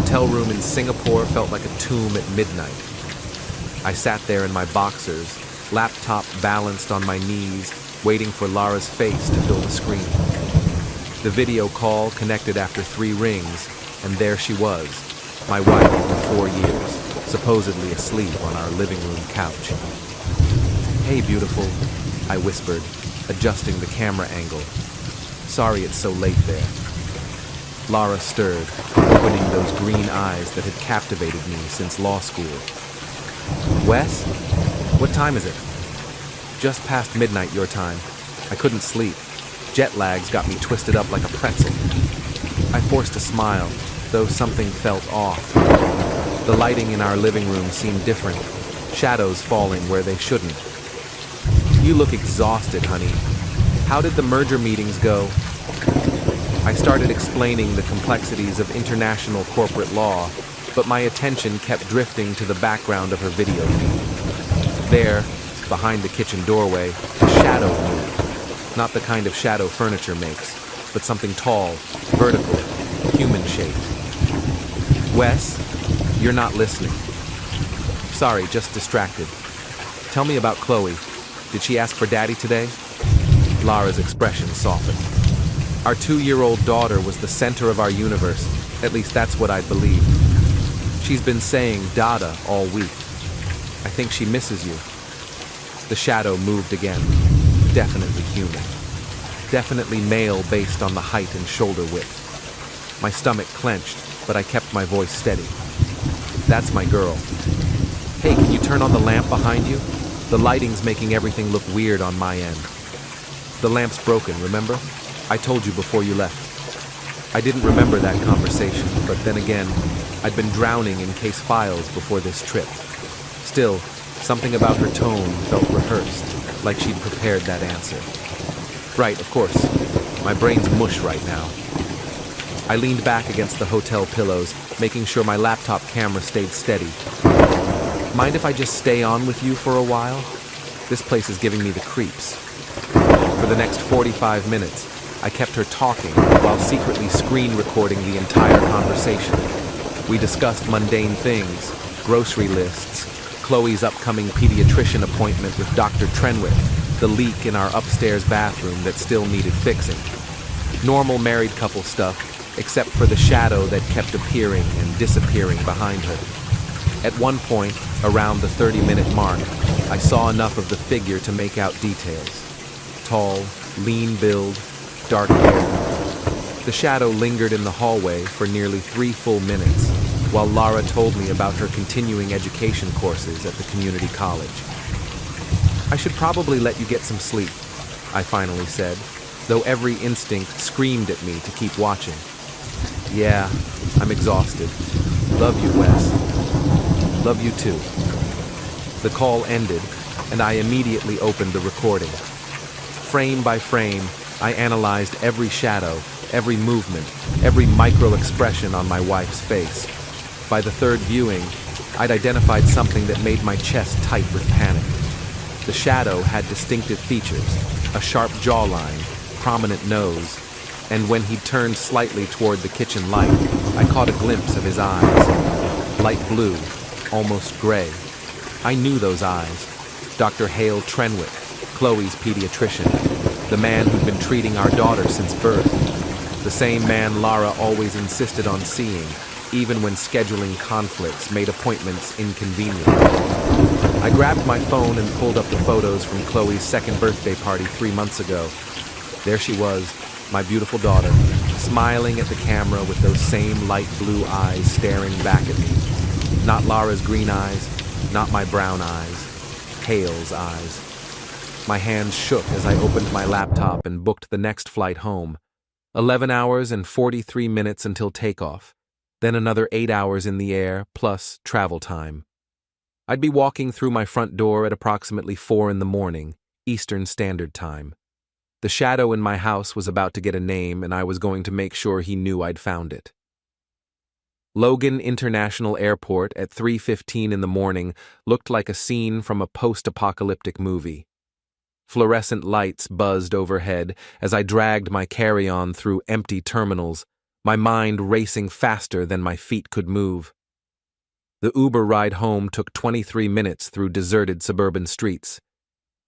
hotel room in Singapore felt like a tomb at midnight. I sat there in my boxers, laptop balanced on my knees, waiting for Lara's face to fill the screen. The video call connected after 3 rings, and there she was, my wife of 4 years, supposedly asleep on our living room couch. "Hey, beautiful," I whispered, adjusting the camera angle. "Sorry it's so late there." Lara stirred, opening those green eyes that had captivated me since law school. "Wes? What time is it?" "Just past midnight your time. I couldn't sleep. Jet lags got me twisted up like a pretzel." I forced a smile, though something felt off. The lighting in our living room seemed different, shadows falling where they shouldn't. "You look exhausted, honey. How did the merger meetings go?" I started explaining the complexities of international corporate law, but my attention kept drifting to the background of her video feed. There, behind the kitchen doorway, a shadow moved. Not the kind of shadow furniture makes, but something tall, vertical, human-shaped. "Wes, you're not listening." "Sorry, just distracted. Tell me about Chloe. Did she ask for Daddy today?" Lara's expression softened. Our 2-year-old daughter was the center of our universe, at least that's what I believed. She's been saying Dada all week. I think she misses you. The shadow moved again. Definitely human. Definitely male based on the height and shoulder width. My stomach clenched, but I kept my voice steady. "That's my girl. Hey, can you turn on the lamp behind you? The lighting's making everything look weird on my end." "The lamp's broken, remember? I told you before you left." I didn't remember that conversation, but then again, I'd been drowning in case files before this trip. Still, something about her tone felt rehearsed, like she'd prepared that answer. "Right, of course. My brain's mush right now." I leaned back against the hotel pillows, making sure my laptop camera stayed steady. "Mind if I just stay on with you for a while? This place is giving me the creeps." For the next 45 minutes, I kept her talking while secretly screen recording the entire conversation. We discussed mundane things, grocery lists, Chloe's upcoming pediatrician appointment with Dr. Trenwick, the leak in our upstairs bathroom that still needed fixing. Normal married couple stuff, except for the shadow that kept appearing and disappearing behind her. At one point, around the 30-minute mark, I saw enough of the figure to make out details. Tall, lean build, dark hair. The shadow lingered in the hallway for nearly 3 full minutes, while Lara told me about her continuing education courses at the community college. "I should probably let you get some sleep," I finally said, though every instinct screamed at me to keep watching. "Yeah, I'm exhausted. Love you, Wes." "Love you too." The call ended, and I immediately opened the recording. Frame by frame, I analyzed every shadow, every movement, every micro-expression on my wife's face. By the third viewing, I'd identified something that made my chest tight with panic. The shadow had distinctive features, a sharp jawline, prominent nose, and when he turned slightly toward the kitchen light, I caught a glimpse of his eyes. Light blue, almost gray. I knew those eyes. Dr. Hale Trenwick, Chloe's pediatrician, the man who'd been treating our daughter since birth. The same man Lara always insisted on seeing, even when scheduling conflicts made appointments inconvenient. I grabbed my phone and pulled up the photos from Chloe's second birthday party 3 months ago. There she was, my beautiful daughter, smiling at the camera with those same light blue eyes staring back at me. Not Lara's green eyes, not my brown eyes, Hale's eyes. My hands shook as I opened my laptop and booked the next flight home. 11 hours and 43 minutes until takeoff, then another 8 hours in the air, plus travel time. I'd be walking through my front door at approximately 4 in the morning, Eastern Standard Time. The shadow in my house was about to get a name, and I was going to make sure he knew I'd found it. Logan International Airport at 3:15 in the morning looked like a scene from a post-apocalyptic movie. Fluorescent lights buzzed overhead as I dragged my carry-on through empty terminals, my mind racing faster than my feet could move. The Uber ride home took 23 minutes through deserted suburban streets.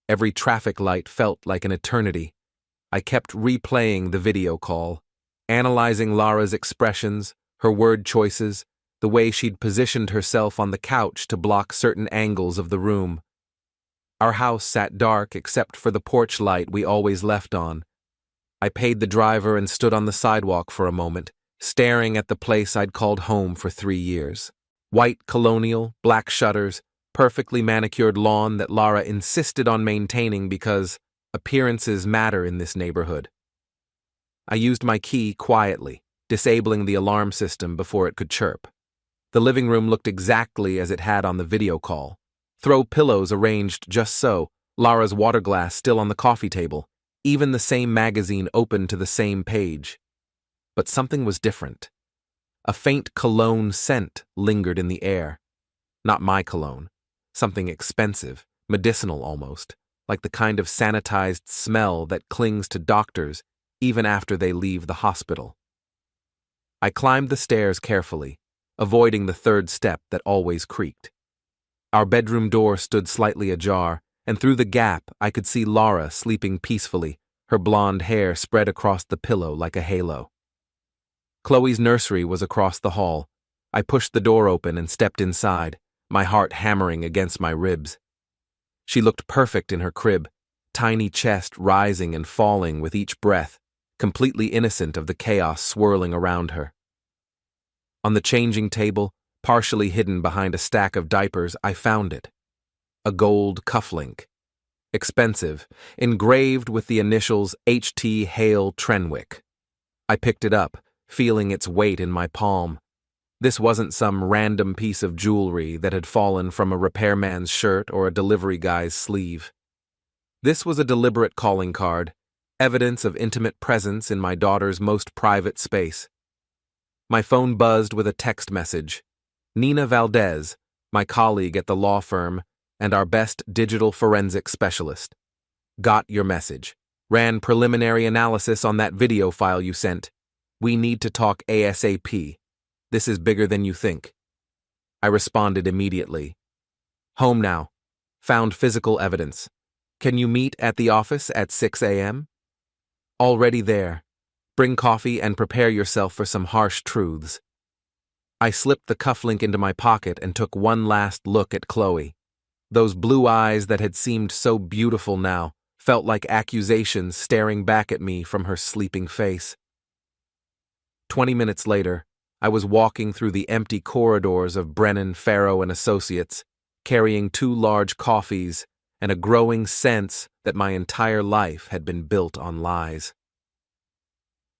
Every traffic light felt like an eternity. I kept replaying the video call, analyzing Lara's expressions, her word choices, the way she'd positioned herself on the couch to block certain angles of the room. Our house sat dark except for the porch light we always left on. I paid the driver and stood on the sidewalk for a moment, staring at the place I'd called home for 3 years. White colonial, black shutters, perfectly manicured lawn that Lara insisted on maintaining because appearances matter in this neighborhood. I used my key quietly, disabling the alarm system before it could chirp. The living room looked exactly as it had on the video call. Throw pillows arranged just so, Lara's water glass still on the coffee table, even the same magazine open to the same page. But something was different. A faint cologne scent lingered in the air. Not my cologne. Something expensive, medicinal almost, like the kind of sanitized smell that clings to doctors even after they leave the hospital. I climbed the stairs carefully, avoiding the third step that always creaked. Our bedroom door stood slightly ajar, and through the gap I could see Lara sleeping peacefully, her blonde hair spread across the pillow like a halo. Chloe's nursery was across the hall. I pushed the door open and stepped inside, my heart hammering against my ribs. She looked perfect in her crib, tiny chest rising and falling with each breath, completely innocent of the chaos swirling around her. On the changing table, partially hidden behind a stack of diapers, I found it. A gold cufflink. Expensive, engraved with the initials H.T. Hale Trenwick. I picked it up, feeling its weight in my palm. This wasn't some random piece of jewelry that had fallen from a repairman's shirt or a delivery guy's sleeve. This was a deliberate calling card, evidence of intimate presence in my daughter's most private space. My phone buzzed with a text message. Nina Valdez, my colleague at the law firm and our best digital forensic specialist. Got your message. Ran preliminary analysis on that video file you sent. We need to talk ASAP. This is bigger than you think. I responded immediately. Home now. Found physical evidence. Can you meet at the office at 6 a.m.? Already there. Bring coffee and prepare yourself for some harsh truths. I slipped the cufflink into my pocket and took one last look at Chloe. Those blue eyes that had seemed so beautiful now felt like accusations staring back at me from her sleeping face. 20 minutes later, I was walking through the empty corridors of Brennan, Farrow and Associates, carrying 2 large coffees and a growing sense that my entire life had been built on lies.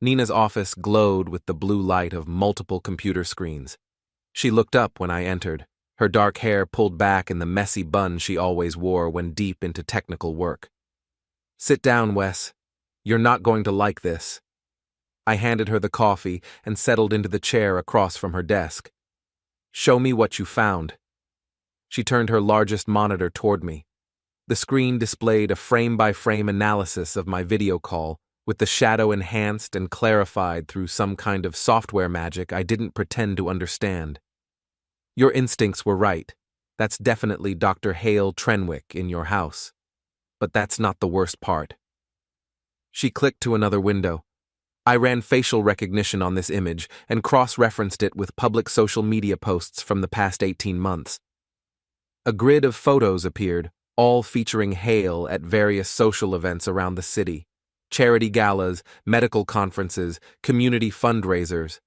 Nina's office glowed with the blue light of multiple computer screens. She looked up when I entered, her dark hair pulled back in the messy bun she always wore when deep into technical work. Sit down, Wes. You're not going to like this. I handed her the coffee and settled into the chair across from her desk. Show me what you found. She turned her largest monitor toward me. The screen displayed a frame-by-frame analysis of my video call, with the shadow enhanced and clarified through some kind of software magic I didn't pretend to understand. Your instincts were right. That's definitely Dr. Hale Trenwick in your house. But that's not the worst part. She clicked to another window. I ran facial recognition on this image and cross-referenced it with public social media posts from the past 18 months. A grid of photos appeared, all featuring Hale at various social events around the city. Charity galas, medical conferences, community fundraisers.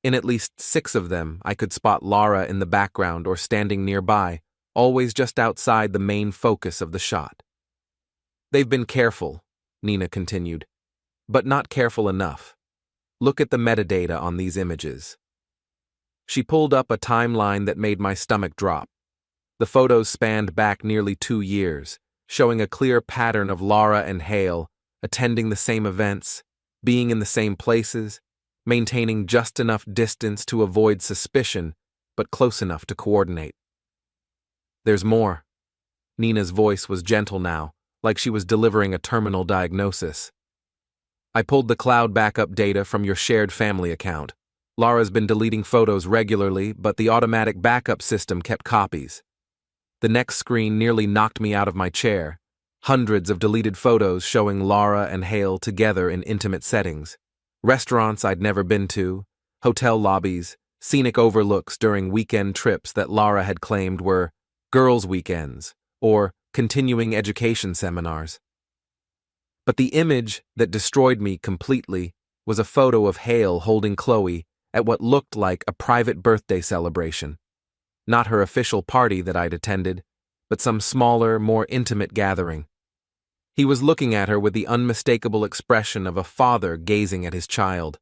In at least 6 of them, I could spot Lara in the background or standing nearby, always just outside the main focus of the shot. They've been careful, Nina continued, but not careful enough. Look at the metadata on these images. She pulled up a timeline that made my stomach drop. The photos spanned back nearly 2 years, showing a clear pattern of Lara and Hale attending the same events, being in the same places, maintaining just enough distance to avoid suspicion, but close enough to coordinate. There's more. Nina's voice was gentle now, like she was delivering a terminal diagnosis. I pulled the cloud backup data from your shared family account. Laura's been deleting photos regularly, but the automatic backup system kept copies. The next screen nearly knocked me out of my chair. Hundreds of deleted photos showing Laura and Hale together in intimate settings. Restaurants I'd never been to, hotel lobbies, scenic overlooks during weekend trips that Laura had claimed were girls' weekends or continuing education seminars. But the image that destroyed me completely was a photo of Hale holding Chloe at what looked like a private birthday celebration. Not her official party that I'd attended, but some smaller, more intimate gathering. He was looking at her with the unmistakable expression of a father gazing at his child.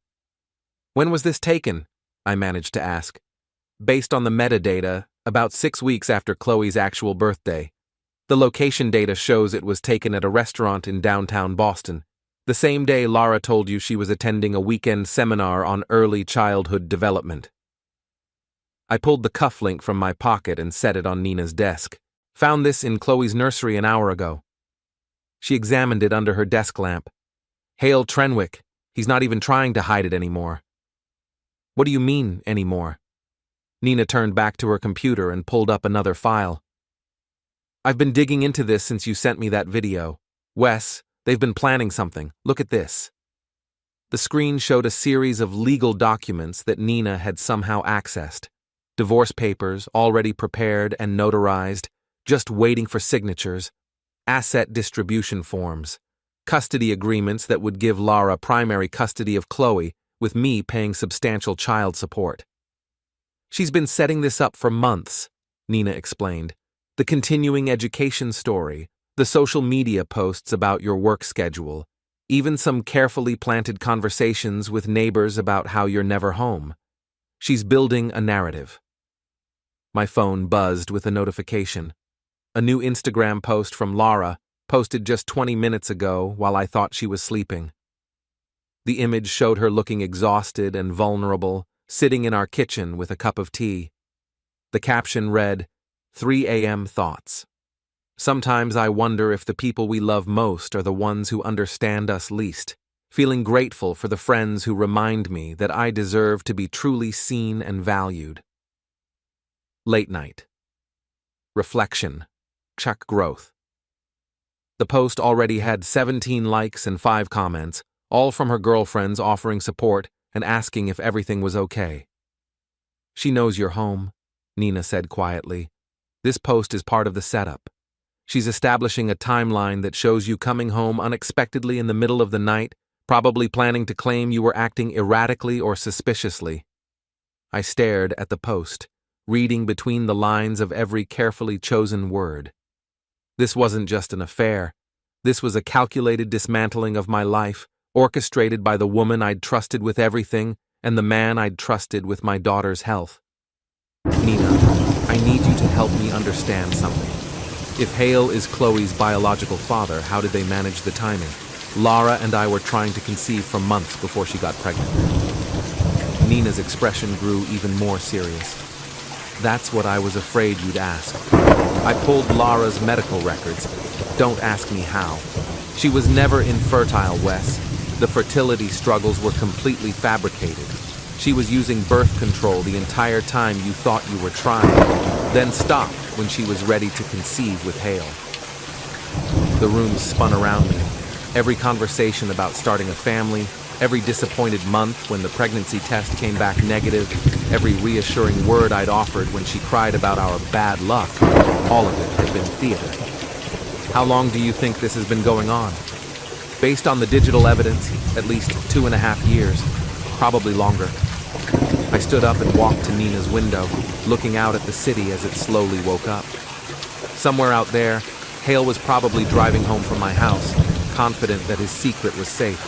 "When was this taken?" I managed to ask. "Based on the metadata, about 6 weeks after Chloe's actual birthday. The location data shows it was taken at a restaurant in downtown Boston, the same day Laura told you she was attending a weekend seminar on early childhood development." I pulled the cufflink from my pocket and set it on Nina's desk. "Found this in Chloe's nursery an hour ago." She examined it under her desk lamp. "Hale Trenwick. He's not even trying to hide it anymore." "What do you mean, anymore?" Nina turned back to her computer and pulled up another file. "I've been digging into this since you sent me that video. Wes, they've been planning something. Look at this." The screen showed a series of legal documents that Nina had somehow accessed. Divorce papers, already prepared and notarized, just waiting for signatures. Asset distribution forms. Custody agreements that would give Laura primary custody of Chloe, with me paying substantial child support. "She's been setting this up for months," Nina explained. "The continuing education story, the social media posts about your work schedule, even some carefully planted conversations with neighbors about how you're never home. She's building a narrative." My phone buzzed with a notification. A new Instagram post from Laura, posted just 20 minutes ago while I thought she was sleeping. The image showed her looking exhausted and vulnerable, sitting in our kitchen with a cup of tea. The caption read, 3 a.m. thoughts. Sometimes I wonder if the people we love most are the ones who understand us least, feeling grateful for the friends who remind me that I deserve to be truly seen and valued. Late night. Reflection. Check growth. The post already had 17 likes and 5 comments, all from her girlfriends offering support and asking if everything was okay. "She knows you're home," Nina said quietly. "This post is part of the setup. She's establishing a timeline that shows you coming home unexpectedly in the middle of the night, probably planning to claim you were acting erratically or suspiciously." I stared at the post, reading between the lines of every carefully chosen word. This wasn't just an affair. This was a calculated dismantling of my life, orchestrated by the woman I'd trusted with everything and the man I'd trusted with my daughter's health. "Nina, I need you to help me understand something. If Hale is Chloe's biological father, how did they manage the timing? Laura and I were trying to conceive for months before she got pregnant." Nina's expression grew even more serious. "That's what I was afraid you'd ask. I pulled Laura's medical records. Don't ask me how. She was never infertile, Wes. The fertility struggles were completely fabricated. She was using birth control the entire time you thought you were trying, then stopped when she was ready to conceive with Hale." The room spun around me. Every conversation about starting a family, every disappointed month when the pregnancy test came back negative, every reassuring word I'd offered when she cried about our bad luck, all of it had been theater. "How long do you think this has been going on?" "Based on the digital evidence, at least 2.5 years, probably longer." I stood up and walked to Nina's window, looking out at the city as it slowly woke up. Somewhere out there, Hale was probably driving home from my house, confident that his secret was safe.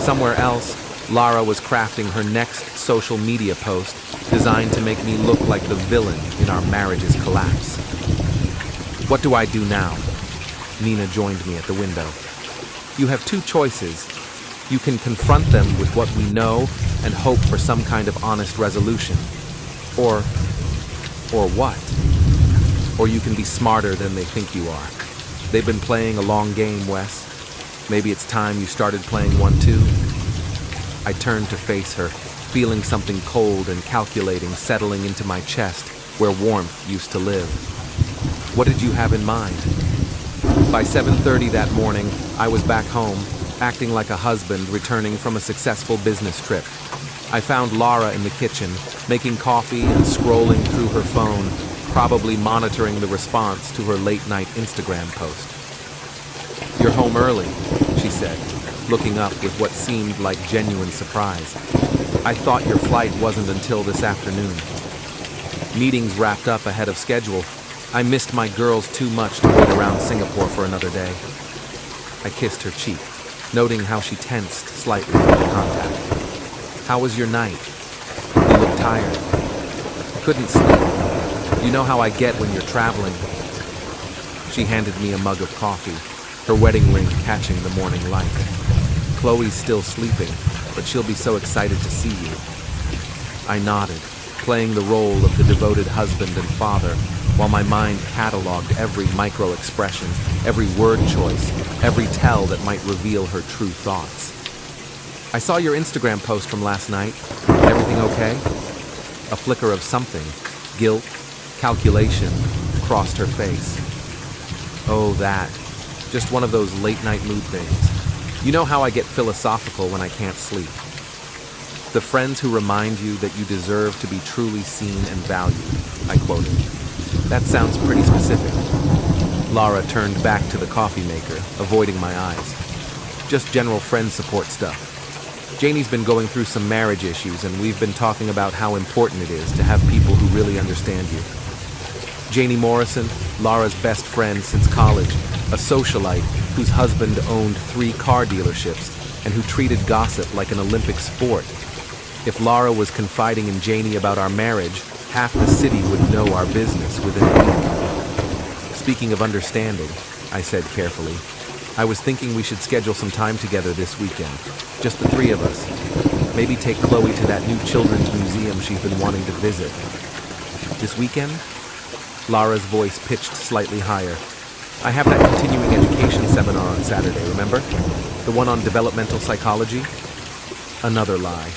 Somewhere else, Lara was crafting her next social media post designed to make me look like the villain in our marriage's collapse. "What do I do now?" Nina joined me at the window. "You have 2 choices. You can confront them with what we know and hope for some kind of honest resolution. Or what? Or you can be smarter than they think you are. They've been playing a long game, Wes. Maybe it's time you started playing one too? I turned to face her, feeling something cold and calculating settling into my chest where warmth used to live. What did you have in mind? By 7:30 that morning, I was back home, acting like a husband returning from a successful business trip. I found Lara in the kitchen, making coffee and scrolling through her phone, probably monitoring the response to her late-night Instagram post. "You're home early," she said, looking up with what seemed like genuine surprise. "I thought your flight wasn't until this afternoon." Meetings wrapped up ahead of schedule. I missed my girls too much to wait around Singapore for another day. I kissed her cheek, noting how she tensed slightly at the contact. "How was your night? You look tired." "Couldn't sleep. You know how I get when you're traveling." She handed me a mug of coffee, her wedding ring catching the morning light. "Chloe's still sleeping, but she'll be so excited to see you." I nodded, playing the role of the devoted husband and father, while my mind cataloged every micro-expression, every word choice, every tell that might reveal her true thoughts. "I saw your Instagram post from last night. Everything okay?" A flicker of something, guilt, calculation, crossed her face. "Oh, that. Just one of those late-night mood things. You know how I get philosophical when I can't sleep. The friends who remind you that you deserve to be truly seen and valued," I quoted. "That sounds pretty specific." Lara turned back to the coffee maker, avoiding my eyes. "Just general friend support stuff. Janie's been going through some marriage issues, and we've been talking about how important it is to have people who really understand you." Janie Morrison, Lara's best friend since college, a socialite whose husband owned 3 car dealerships and who treated gossip like an Olympic sport. If Lara was confiding in Janie about our marriage, half the city would know our business within a week. "Speaking of understanding," I said carefully, "I was thinking we should schedule some time together this weekend. Just the 3 of us. Maybe take Chloe to that new children's museum she's been wanting to visit." "This weekend?" Lara's voice pitched slightly higher. "I have that continuing education seminar on Saturday, remember? The one on developmental psychology?" Another lie.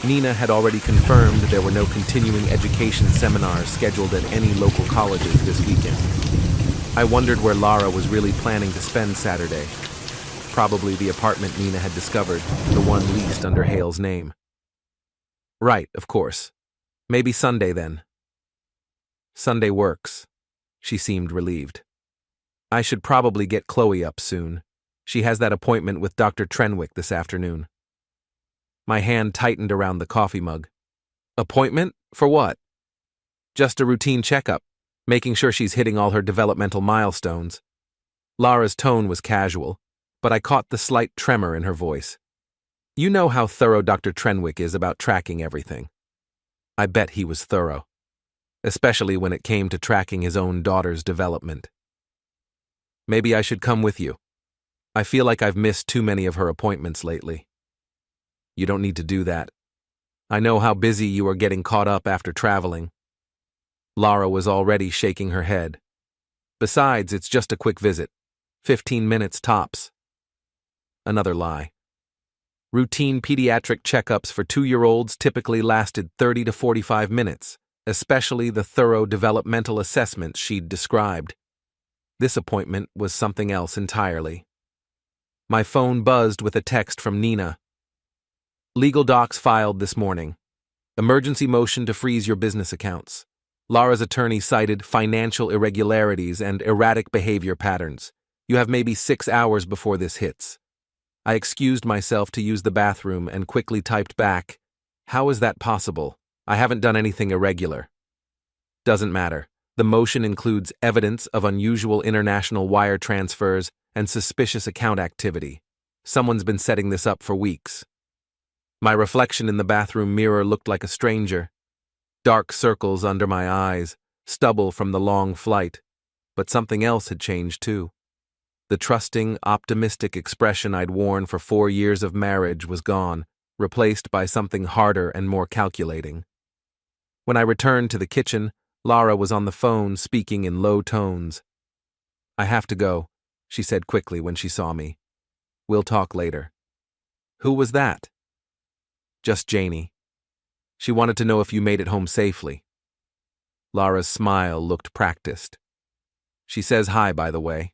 Nina had already confirmed there were no continuing education seminars scheduled at any local colleges this weekend. I wondered where Lara was really planning to spend Saturday. Probably the apartment Nina had discovered, the one leased under Hale's name. "Right, of course. Maybe Sunday then." "Sunday works." She seemed relieved. "I should probably get Chloe up soon. She has that appointment with Dr. Trenwick this afternoon." My hand tightened around the coffee mug. "Appointment? For what?" "Just a routine checkup, making sure she's hitting all her developmental milestones." Lara's tone was casual, but I caught the slight tremor in her voice. "You know how thorough Dr. Trenwick is about tracking everything." I bet he was thorough, especially when it came to tracking his own daughter's development. "Maybe I should come with you. I feel like I've missed too many of her appointments lately." "You don't need to do that. I know how busy you are getting caught up after traveling." Lara was already shaking her head. "Besides, it's just a quick visit. 15 minutes tops." Another lie. Routine pediatric checkups for 2-year-olds typically lasted 30 to 45 minutes, especially the thorough developmental assessments she'd described. This appointment was something else entirely. My phone buzzed with a text from Nina. "Legal docs filed this morning. Emergency motion to freeze your business accounts. Lara's attorney cited financial irregularities and erratic behavior patterns. You have maybe 6 hours before this hits." I excused myself to use the bathroom and quickly typed back, "How is that possible? I haven't done anything irregular." "Doesn't matter. The motion includes evidence of unusual international wire transfers and suspicious account activity. Someone's been setting this up for weeks." My reflection in the bathroom mirror looked like a stranger. Dark circles under my eyes, stubble from the long flight. But something else had changed too. The trusting, optimistic expression I'd worn for 4 years of marriage was gone, replaced by something harder and more calculating. When I returned to the kitchen, Lara was on the phone speaking in low tones. "I have to go," she said quickly when she saw me. We'll talk later. Who was that? Just Janie. She wanted to know if you made it home safely. Lara's smile looked practiced. She says hi, by the way.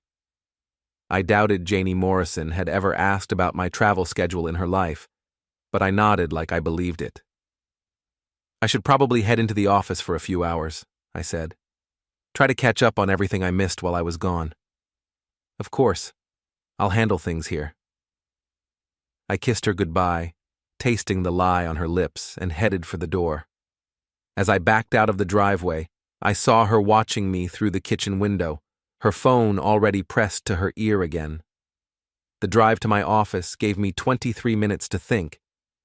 I doubted Janie Morrison had ever asked about my travel schedule in her life, but I nodded like I believed it. I should probably head into the office for a few hours, I said. Try to catch up on everything I missed while I was gone. Of course. I'll handle things here. I kissed her goodbye, tasting the lie on her lips, and headed for the door. As I backed out of the driveway, I saw her watching me through the kitchen window, her phone already pressed to her ear again. The drive to my office gave me 23 minutes to think,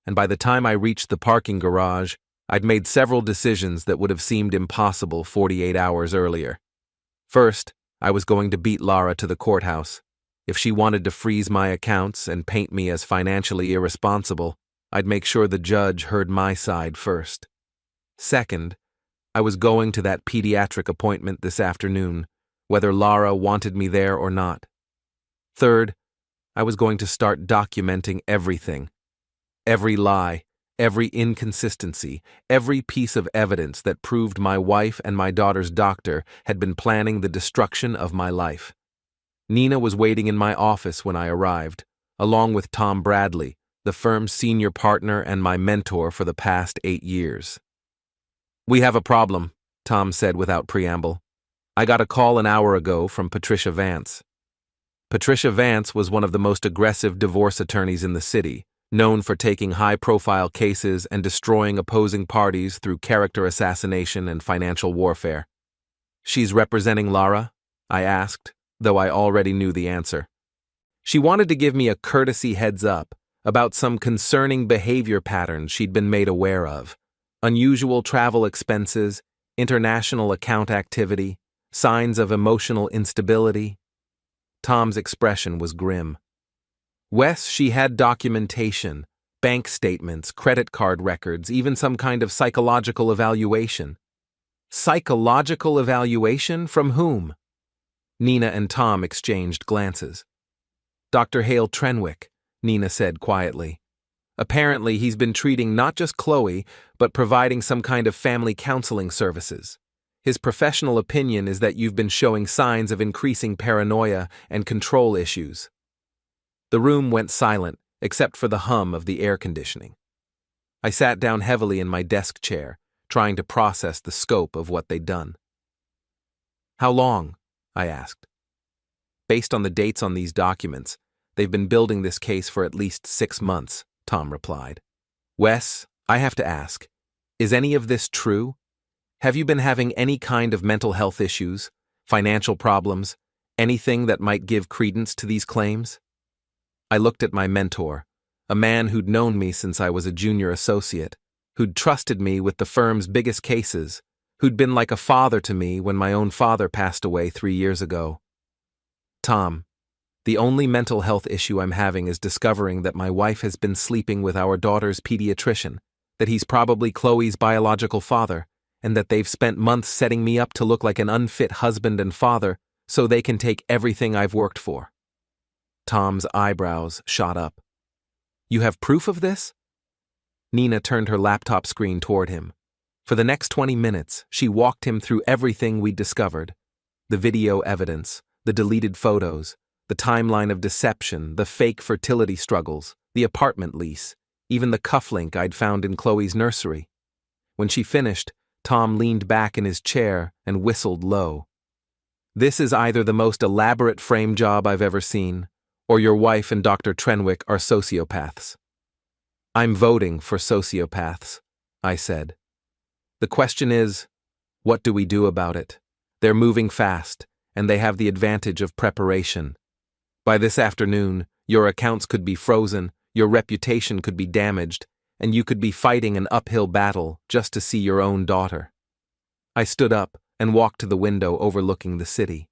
and by the time I reached the parking garage, I'd made several decisions that would have seemed impossible 48 hours earlier. First, I was going to beat Lara to the courthouse. If she wanted to freeze my accounts and paint me as financially irresponsible, I'd make sure the judge heard my side first. Second, I was going to that pediatric appointment this afternoon, whether Lara wanted me there or not. Third, I was going to start documenting everything. Every lie, every inconsistency, every piece of evidence that proved my wife and my daughter's doctor had been planning the destruction of my life. Nina was waiting in my office when I arrived, along with Tom Bradley, the firm's senior partner and my mentor for the past 8 years. "We have a problem," Tom said without preamble. "I got a call an hour ago from Patricia Vance." Patricia Vance was one of the most aggressive divorce attorneys in the city, known for taking high-profile cases and destroying opposing parties through character assassination and financial warfare. "She's representing Lara?" I asked, though I already knew the answer. She wanted to give me a courtesy heads-up about some concerning behavior patterns she'd been made aware of. Unusual travel expenses, international account activity, signs of emotional instability. Tom's expression was grim. "Wes, she had documentation, bank statements, credit card records, even some kind of psychological evaluation." "Psychological evaluation? From whom?" Nina and Tom exchanged glances. "Dr. Hale Trenwick," Nina said quietly. "Apparently he's been treating not just Chloe, but providing some kind of family counseling services. His professional opinion is that you've been showing signs of increasing paranoia and control issues." The room went silent, except for the hum of the air conditioning. I sat down heavily in my desk chair, trying to process the scope of what they'd done. "How long?" I asked. "Based on the dates on these documents, they've been building this case for at least 6 months, Tom replied. "Wes, I have to ask, is any of this true? Have you been having any kind of mental health issues, financial problems, anything that might give credence to these claims?" I looked at my mentor, a man who'd known me since I was a junior associate, who'd trusted me with the firm's biggest cases, who'd been like a father to me when my own father passed away 3 years ago. "Tom, the only mental health issue I'm having is discovering that my wife has been sleeping with our daughter's pediatrician, that he's probably Chloe's biological father, and that they've spent months setting me up to look like an unfit husband and father so they can take everything I've worked for." Tom's eyebrows shot up. "You have proof of this?" Nina turned her laptop screen toward him. For the next 20 minutes, she walked him through everything we'd discovered. The video evidence, the deleted photos, the timeline of deception, the fake fertility struggles, the apartment lease, even the cufflink I'd found in Chloe's nursery. When she finished, Tom leaned back in his chair and whistled low. "This is either the most elaborate frame job I've ever seen, or your wife and Dr. Trenwick are sociopaths." "I'm voting for sociopaths," I said. "The question is, what do we do about it? They're moving fast, and they have the advantage of preparation. By this afternoon, your accounts could be frozen, your reputation could be damaged, and you could be fighting an uphill battle just to see your own daughter." I stood up and walked to the window overlooking the city.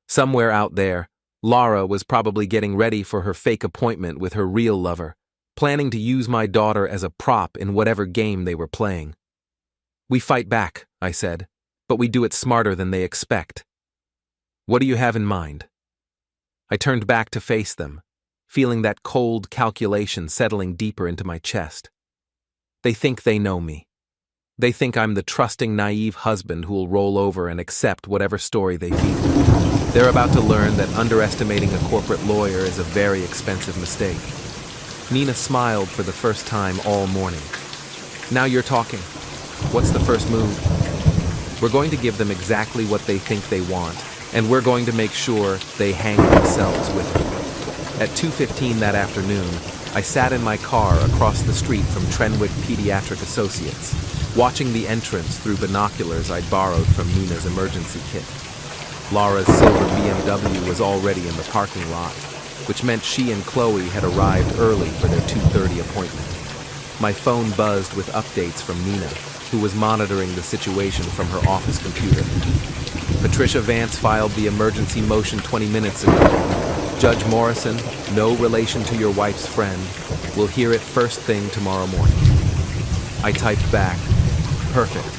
Somewhere out there, Lara was probably getting ready for her fake appointment with her real lover, planning to use my daughter as a prop in whatever game they were playing. "We fight back," I said, "but we do it smarter than they expect." "What do you have in mind?" I turned back to face them, feeling that cold calculation settling deeper into my chest. They think they know me. They think I'm the trusting, naive husband who'll roll over and accept whatever story they feed me. They're about to learn that underestimating a corporate lawyer is a very expensive mistake. Nina smiled for the first time all morning. Now you're talking. What's the first move? We're going to give them exactly what they think they want, and we're going to make sure they hang themselves with it. At 2:15 that afternoon, I sat in my car across the street from Trenwick Pediatric Associates, watching the entrance through binoculars I'd borrowed from Nina's emergency kit. Laura's silver BMW was already in the parking lot, which meant she and Chloe had arrived early for their 2:30 appointment. My phone buzzed with updates from Nina, who was monitoring the situation from her office computer. Patricia Vance filed the emergency motion 20 minutes ago. Judge Morrison, no relation to your wife's friend, will hear it first thing tomorrow morning. I typed back, perfect.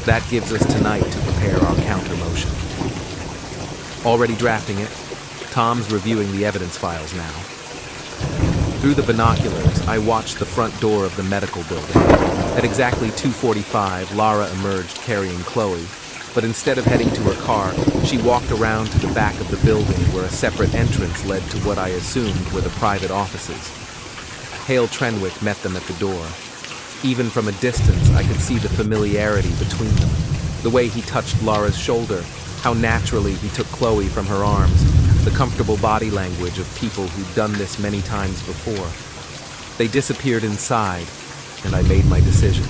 That gives us tonight to prepare our counter motion. Already drafting it. Tom's reviewing the evidence files now. Through the binoculars, I watched the front door of the medical building. At exactly 2:45, Lara emerged carrying Chloe, but instead of heading to her car, she walked around to the back of the building where a separate entrance led to what I assumed were the private offices. Hale Trenwick met them at the door. Even from a distance, I could see the familiarity between them. The way he touched Lara's shoulder, how naturally he took Chloe from her arms, the comfortable body language of people who'd done this many times before. They disappeared inside, and I made my decision.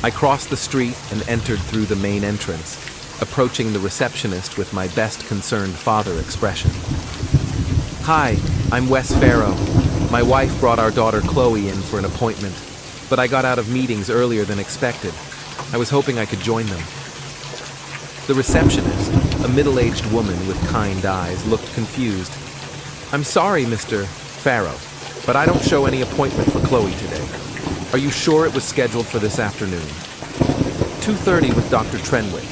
I crossed the street and entered through the main entrance, approaching the receptionist with my best concerned father expression. Hi, I'm Wes Farrow. My wife brought our daughter Chloe in for an appointment, but I got out of meetings earlier than expected. I was hoping I could join them. The receptionist, a middle-aged woman with kind eyes, looked confused. I'm sorry, Mr. Farrow, but I don't show any appointment for Chloe today. Are you sure it was scheduled for this afternoon? 2:30 with Dr. Trenwick.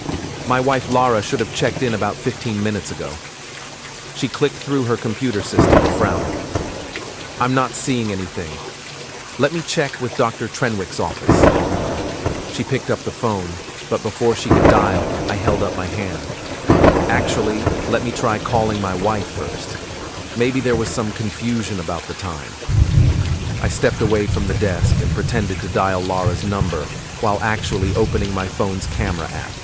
My wife Lara should have checked in about 15 minutes ago. She clicked through her computer system, frowning. I'm not seeing anything. Let me check with Dr. Trenwick's office. She picked up the phone, but before she could dial, I held up my hand. Actually, let me try calling my wife first. Maybe there was some confusion about the time. I stepped away from the desk and pretended to dial Lara's number while actually opening my phone's camera app.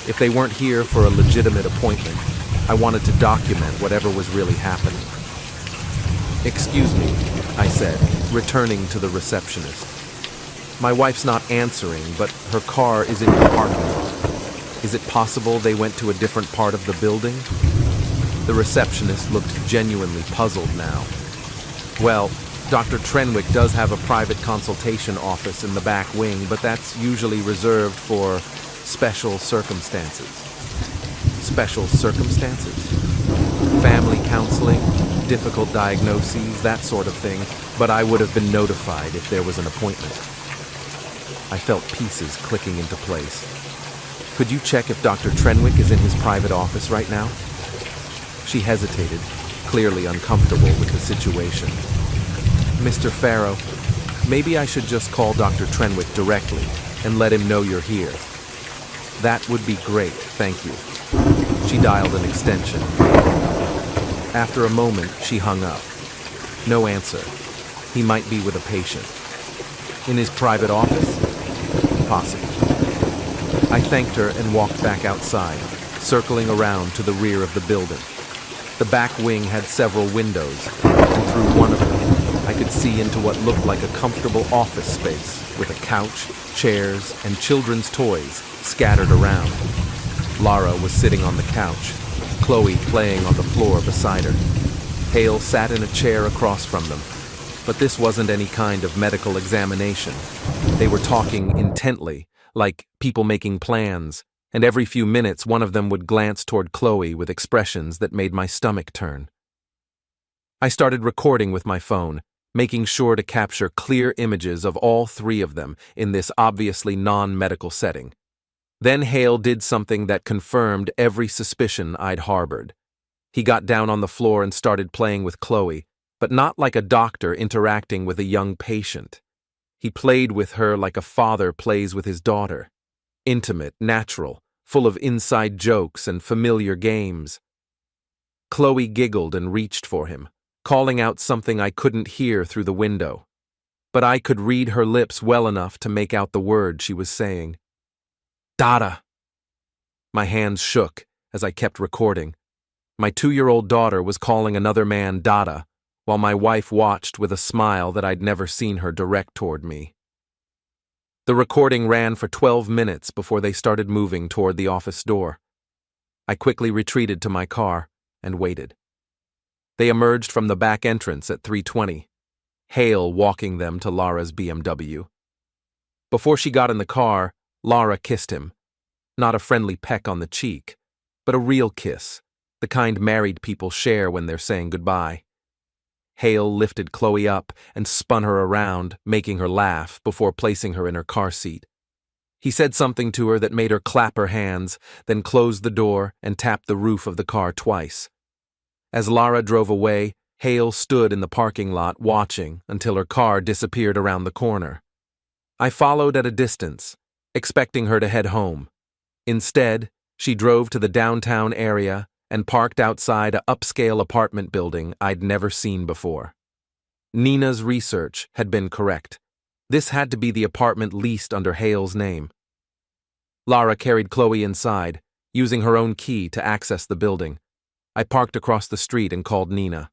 If they weren't here for a legitimate appointment, I wanted to document whatever was really happening. Excuse me, I said, returning to the receptionist. My wife's not answering, but her car is in the parking lot. Is it possible they went to a different part of the building? The receptionist looked genuinely puzzled now. Well, Dr. Trenwick does have a private consultation office in the back wing, but that's usually reserved for special circumstances. Special circumstances? Family counseling, difficult diagnoses, that sort of thing, but I would have been notified if there was an appointment. I felt pieces clicking into place. Could you check if Dr. Trenwick is in his private office right now? She hesitated, clearly uncomfortable with the situation. Mr. Farrow, maybe I should just call Dr. Trenwick directly and let him know you're here. That would be great, thank you. She dialed an extension. After a moment, she hung up. No answer. He might be with a patient. In his private office? Possible. I thanked her and walked back outside, circling around to the rear of the building. The back wing had several windows, and through one of them, I could see into what looked like a comfortable office space with a couch, chairs, and children's toys scattered around. Lara was sitting on the couch, Chloe playing on the floor beside her. Hale sat in a chair across from them, but this wasn't any kind of medical examination. They were talking intently, like people making plans, and every few minutes one of them would glance toward Chloe with expressions that made my stomach turn. I started recording with my phone, making sure to capture clear images of all three of them in this obviously non-medical setting. Then Hale did something that confirmed every suspicion I'd harbored. He got down on the floor and started playing with Chloe, but not like a doctor interacting with a young patient. He played with her like a father plays with his daughter. Intimate, natural, full of inside jokes and familiar games. Chloe giggled and reached for him, calling out something I couldn't hear through the window. But I could read her lips well enough to make out the word she was saying. Dada! My hands shook as I kept recording. My 2-year-old daughter was calling another man Dada, while my wife watched with a smile that I'd never seen her direct toward me. The recording ran for 12 minutes before they started moving toward the office door. I quickly retreated to my car and waited. They emerged from the back entrance at 3:20, Hale walking them to Lara's BMW. Before she got in the car, Lara kissed him. Not a friendly peck on the cheek, but a real kiss, the kind married people share when they're saying goodbye. Hale lifted Chloe up and spun her around, making her laugh before placing her in her car seat. He said something to her that made her clap her hands, then closed the door and tapped the roof of the car twice. As Lara drove away, Hale stood in the parking lot watching until her car disappeared around the corner. I followed at a distance, expecting her to head home. Instead, she drove to the downtown area and parked outside an upscale apartment building I'd never seen before. Nina's research had been correct. This had to be the apartment leased under Hale's name. Lara carried Chloe inside, using her own key to access the building. I parked across the street and called Nina.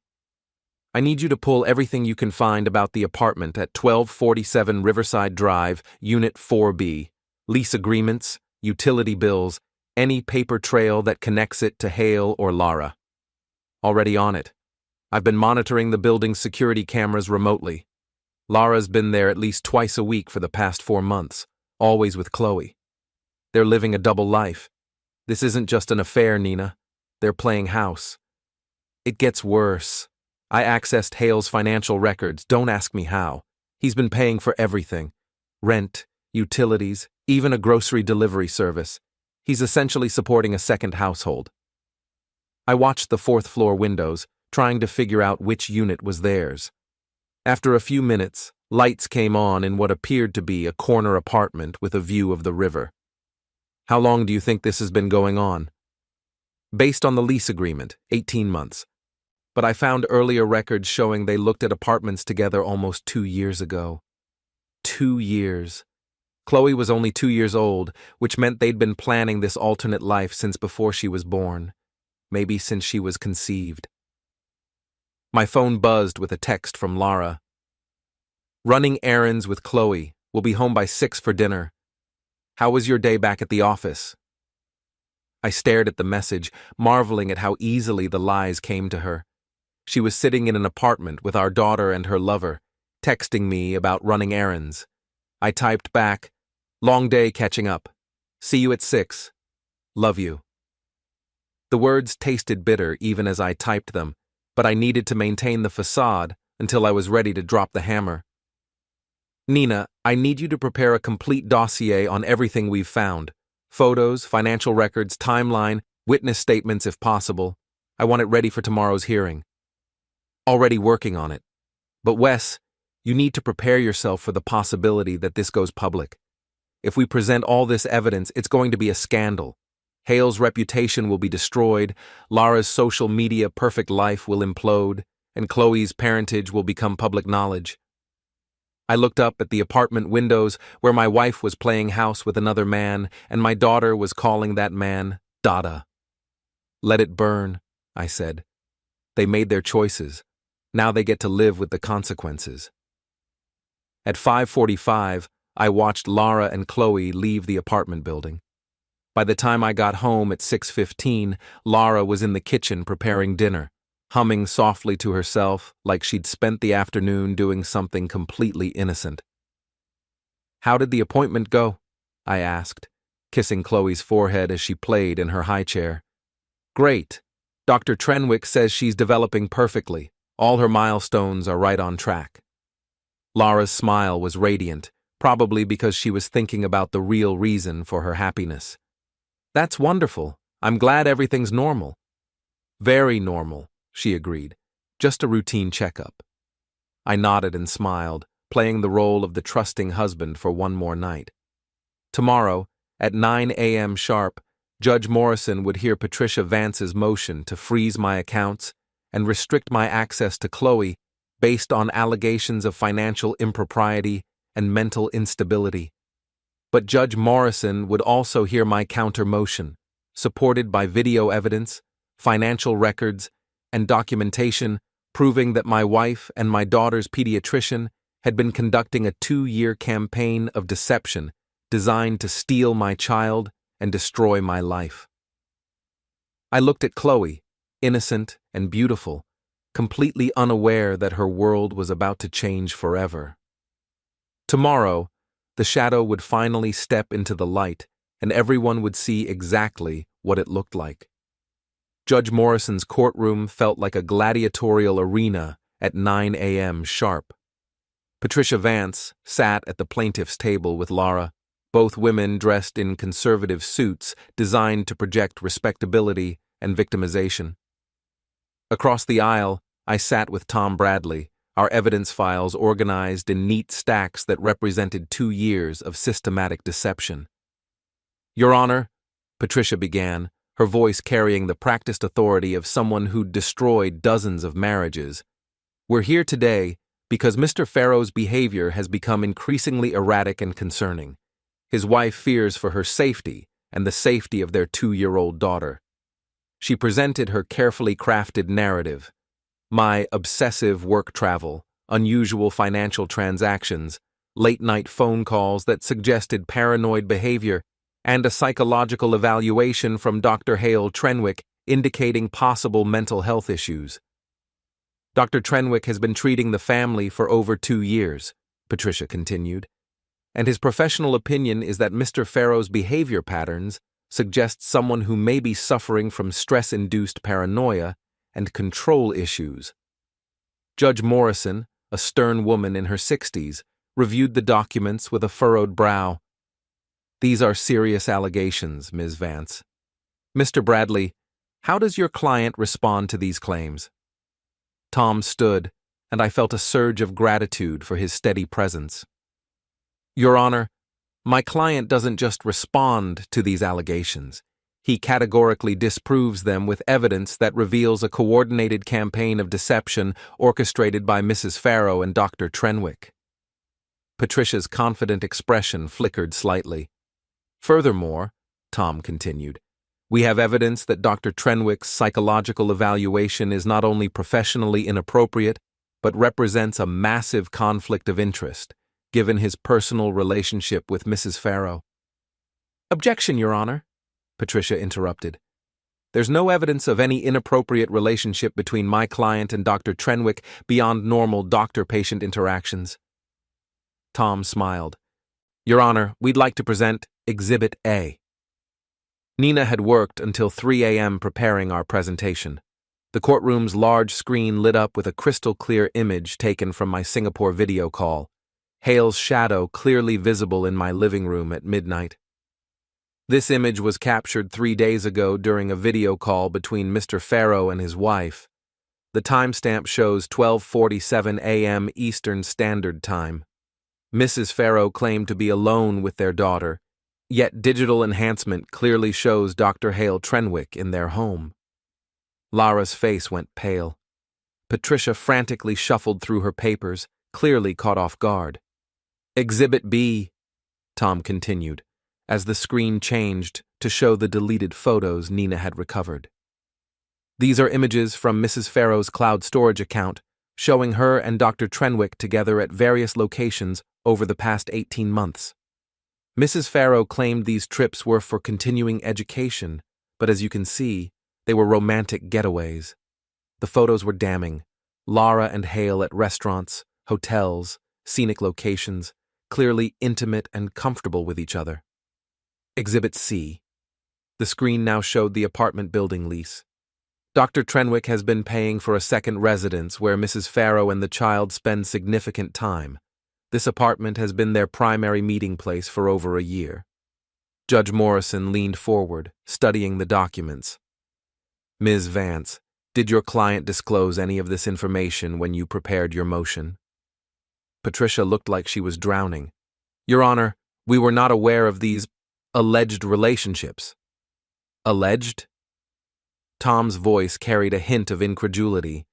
I need you to pull everything you can find about the apartment at 1247 Riverside Drive, Unit 4B. Lease agreements, utility bills, any paper trail that connects it to Hale or Lara. Already on it. I've been monitoring the building's security cameras remotely. Lara's been there at least twice a week for the past 4 months, always with Chloe. They're living a double life. This isn't just an affair, Nina. They're playing house. It gets worse. I accessed Hale's financial records, don't ask me how. He's been paying for everything. Rent, utilities, even a grocery delivery service. He's essentially supporting a second household. I watched the 4th floor windows, trying to figure out which unit was theirs. After a few minutes, lights came on in what appeared to be a corner apartment with a view of the river. How long do you think this has been going on? Based on the lease agreement, 18 months. But I found earlier records showing they looked at apartments together almost 2 years ago. 2 years. Chloe was only 2 years old, which meant they'd been planning this alternate life since before she was born. Maybe since she was conceived. My phone buzzed with a text from Lara. Running errands with Chloe. We'll be home by 6 for dinner. How was your day back at the office? I stared at the message, marveling at how easily the lies came to her. She was sitting in an apartment with our daughter and her lover, texting me about running errands. I typed back, "Long day catching up. See you at 6. Love you." The words tasted bitter even as I typed them, but I needed to maintain the facade until I was ready to drop the hammer. Nina, I need you to prepare a complete dossier on everything we've found. Photos, financial records, timeline, witness statements if possible. I want it ready for tomorrow's hearing. Already working on it. But Wes, you need to prepare yourself for the possibility that this goes public. If we present all this evidence, it's going to be a scandal. Hale's reputation will be destroyed, Lara's social media perfect life will implode, and Chloe's parentage will become public knowledge. I looked up at the apartment windows where my wife was playing house with another man, and my daughter was calling that man Dada. Let it burn, I said. They made their choices. Now they get to live with the consequences. At 5:45, I watched Lara and Chloe leave the apartment building. By the time I got home at 6:15, Lara was in the kitchen preparing dinner, humming softly to herself like she'd spent the afternoon doing something completely innocent. How did the appointment go? I asked, kissing Chloe's forehead as she played in her high chair. Great. Dr. Trenwick says she's developing perfectly. All her milestones are right on track. Lara's smile was radiant, probably because she was thinking about the real reason for her happiness. That's wonderful. I'm glad everything's normal. Very normal, she agreed. Just a routine checkup. I nodded and smiled, playing the role of the trusting husband for one more night. Tomorrow, at 9 a.m. sharp, Judge Morrison would hear Patricia Vance's motion to freeze my accounts and restrict my access to Chloe based on allegations of financial impropriety and mental instability. But Judge Morrison would also hear my counter motion, supported by video evidence, financial records, and documentation proving that my wife and my daughter's pediatrician had been conducting a 2-year campaign of deception designed to steal my child and destroy my life. I looked at Chloe, innocent and beautiful, completely unaware that her world was about to change forever. Tomorrow, the shadow would finally step into the light, and everyone would see exactly what it looked like. Judge Morrison's courtroom felt like a gladiatorial arena at 9 a.m. sharp. Patricia Vance sat at the plaintiff's table with Lara, both women dressed in conservative suits designed to project respectability and victimization. Across the aisle, I sat with Tom Bradley, our evidence files organized in neat stacks that represented 2 years of systematic deception. Your Honor, Patricia began, her voice carrying the practiced authority of someone who'd destroyed dozens of marriages. We're here today because Mr. Farrow's behavior has become increasingly erratic and concerning. His wife fears for her safety and the safety of their 2-year-old daughter. She presented her carefully crafted narrative. My obsessive work travel, unusual financial transactions, late-night phone calls that suggested paranoid behavior, and a psychological evaluation from Dr. Hale Trenwick indicating possible mental health issues. Dr. Trenwick has been treating the family for over 2 years, Patricia continued, and his professional opinion is that Mr. Farrow's behavior patterns suggest someone who may be suffering from stress-induced paranoia and control issues. Judge Morrison, a stern woman in her 60s, reviewed the documents with a furrowed brow. These are serious allegations, Ms. Vance. Mr. Bradley, how does your client respond to these claims? Tom stood, and I felt a surge of gratitude for his steady presence. Your Honor, my client doesn't just respond to these allegations. He categorically disproves them with evidence that reveals a coordinated campaign of deception orchestrated by Mrs. Farrow and Dr. Trenwick. Patricia's confident expression flickered slightly. Furthermore, Tom continued, we have evidence that Dr. Trenwick's psychological evaluation is not only professionally inappropriate, but represents a massive conflict of interest, given his personal relationship with Mrs. Farrow. Objection, Your Honor, Patricia interrupted. There's no evidence of any inappropriate relationship between my client and Dr. Trenwick beyond normal doctor-patient interactions. Tom smiled. Your Honor, we'd like to present Exhibit A. Nina had worked until 3 a.m. preparing our presentation. The courtroom's large screen lit up with a crystal-clear image taken from my Singapore video call, Hale's shadow clearly visible in my living room at midnight. This image was captured 3 days ago during a video call between Mr. Farrow and his wife. The timestamp shows 12:47 a.m. Eastern Standard Time. Mrs. Farrow claimed to be alone with their daughter, yet digital enhancement clearly shows Dr. Hale Trenwick in their home. Lara's face went pale. Patricia frantically shuffled through her papers, clearly caught off guard. Exhibit B, Tom continued, as the screen changed to show the deleted photos Nina had recovered. These are images from Mrs. Farrow's cloud storage account, showing her and Dr. Trenwick together at various locations over the past 18 months. Mrs. Farrow claimed these trips were for continuing education, but as you can see, they were romantic getaways. The photos were damning. Lara and Hale at restaurants, hotels, scenic locations, clearly intimate and comfortable with each other. Exhibit C. The screen now showed the apartment building lease. Dr. Trenwick has been paying for a second residence where Mrs. Farrow and the child spend significant time. This apartment has been their primary meeting place for over a year. Judge Morrison leaned forward, studying the documents. Ms. Vance, Did your client disclose any of this information when you prepared your motion? Patricia looked like she was drowning. Your Honor, we were not aware of these alleged relationships. Alleged? Tom's voice carried a hint of incredulity.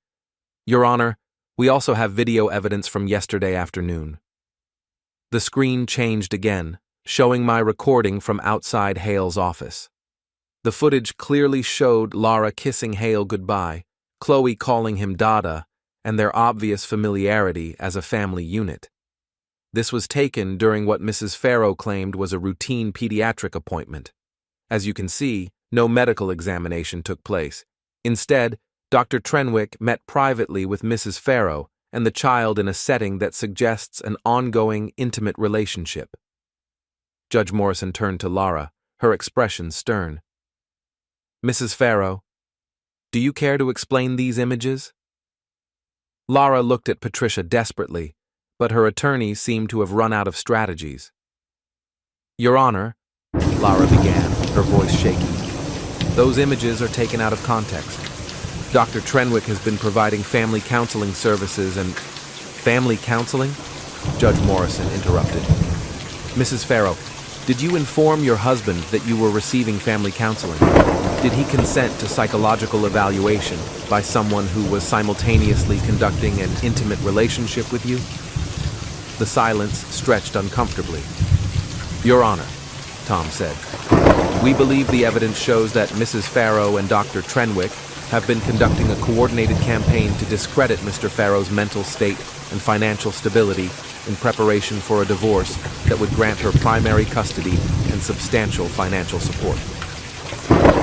Your Honor, we also have video evidence from yesterday afternoon. The screen changed again, showing my recording from outside Hale's office. The footage clearly showed Lara kissing Hale goodbye, Chloe calling him Dada, and their obvious familiarity as a family unit. This was taken during what Mrs. Farrow claimed was a routine pediatric appointment. As you can see, no medical examination took place. Instead, Dr. Trenwick met privately with Mrs. Farrow and the child in a setting that suggests an ongoing, intimate relationship. Judge Morrison turned to Lara, her expression stern. Mrs. Farrow, do you care to explain these images? Lara looked at Patricia desperately, but her attorney seemed to have run out of strategies. Your Honor, Lara began, her voice shaky. Those images are taken out of context. Dr. Trenwick has been providing family counseling services and... Family counseling? Judge Morrison interrupted. Mrs. Farrow, did you inform your husband that you were receiving family counseling? Did he consent to psychological evaluation by someone who was simultaneously conducting an intimate relationship with you? The silence stretched uncomfortably. Your Honor, Tom said, we believe the evidence shows that Mrs. Farrow and Dr. Trenwick have been conducting a coordinated campaign to discredit Mr. Farrow's mental state and financial stability in preparation for a divorce that would grant her primary custody and substantial financial support.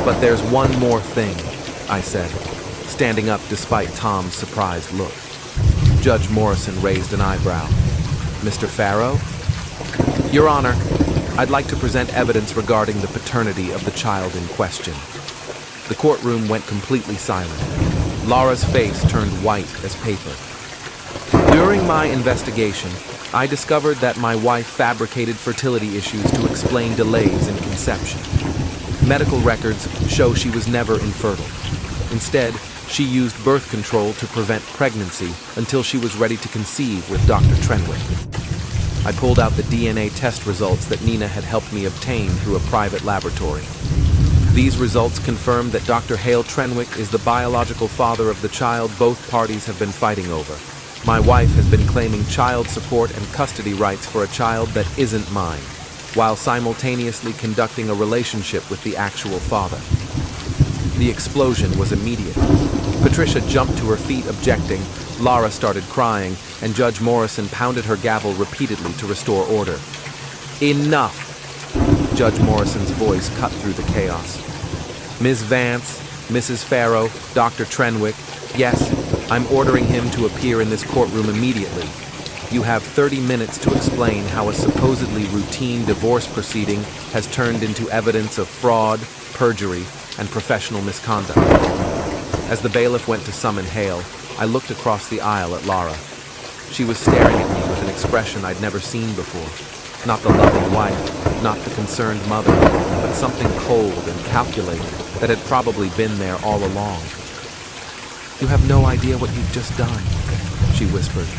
But there's one more thing, I said, standing up despite Tom's surprised look. Judge Morrison raised an eyebrow. Mr. Farrow? Your Honor, I'd like to present evidence regarding the paternity of the child in question. The courtroom went completely silent. Lara's face turned white as paper. During my investigation, I discovered that my wife fabricated fertility issues to explain delays in conception. Medical records show she was never infertile. Instead, she used birth control to prevent pregnancy until she was ready to conceive with Dr. Trenwick. I pulled out the DNA test results that Nina had helped me obtain through a private laboratory. These results confirmed that Dr. Hale Trenwick is the biological father of the child both parties have been fighting over. My wife has been claiming child support and custody rights for a child that isn't mine, while simultaneously conducting a relationship with the actual father. The explosion was immediate. Patricia jumped to her feet objecting, Lara started crying, and Judge Morrison pounded her gavel repeatedly to restore order. Enough! Judge Morrison's voice cut through the chaos. Ms. Vance, Mrs. Farrow, Dr. Trenwick, yes, I'm ordering him to appear in this courtroom immediately. You have 30 minutes to explain how a supposedly routine divorce proceeding has turned into evidence of fraud, perjury, and professional misconduct. As the bailiff went to summon Hale, I looked across the aisle at Lara. She was staring at me with an expression I'd never seen before. Not the loving wife, not the concerned mother, but something cold and calculated that had probably been there all along. You have no idea what you've just done, she whispered.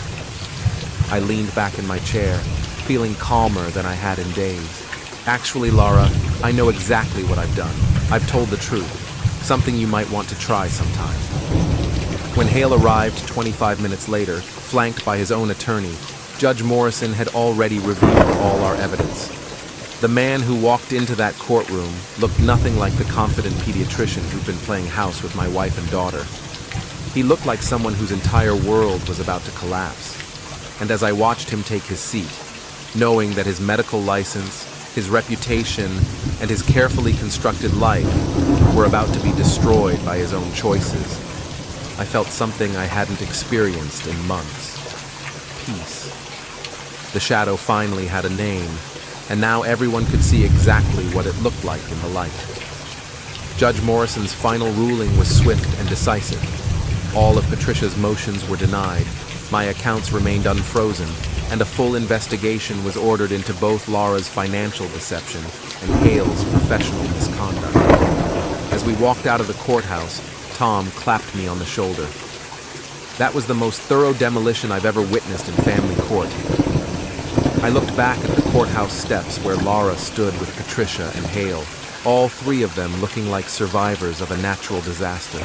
I leaned back in my chair, feeling calmer than I had in days. Actually, Lara, I know exactly what I've done. I've told the truth, something you might want to try sometime. When Hale arrived 25 minutes later, flanked by his own attorney, Judge Morrison had already reviewed all our evidence. The man who walked into that courtroom looked nothing like the confident pediatrician who'd been playing house with my wife and daughter. He looked like someone whose entire world was about to collapse. And as I watched him take his seat, knowing that his medical license, his reputation, and his carefully constructed life were about to be destroyed by his own choices, I felt something I hadn't experienced in months. Peace. The shadow finally had a name, and now everyone could see exactly what it looked like in the light. Judge Morrison's final ruling was swift and decisive. All of Patricia's motions were denied, my accounts remained unfrozen, and a full investigation was ordered into both Lara's financial deception and Hale's professional misconduct. As we walked out of the courthouse, Tom clapped me on the shoulder. That was the most thorough demolition I've ever witnessed in family court. I looked back at the courthouse steps where Laura stood with Patricia and Hale, all three of them looking like survivors of a natural disaster.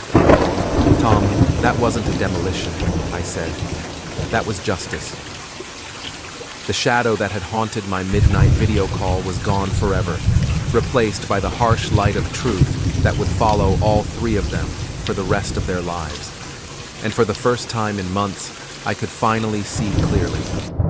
Tom, that wasn't a demolition, I said. That was justice. The shadow that had haunted my midnight video call was gone forever, replaced by the harsh light of truth that would follow all three of them for the rest of their lives. And for the first time in months, I could finally see clearly.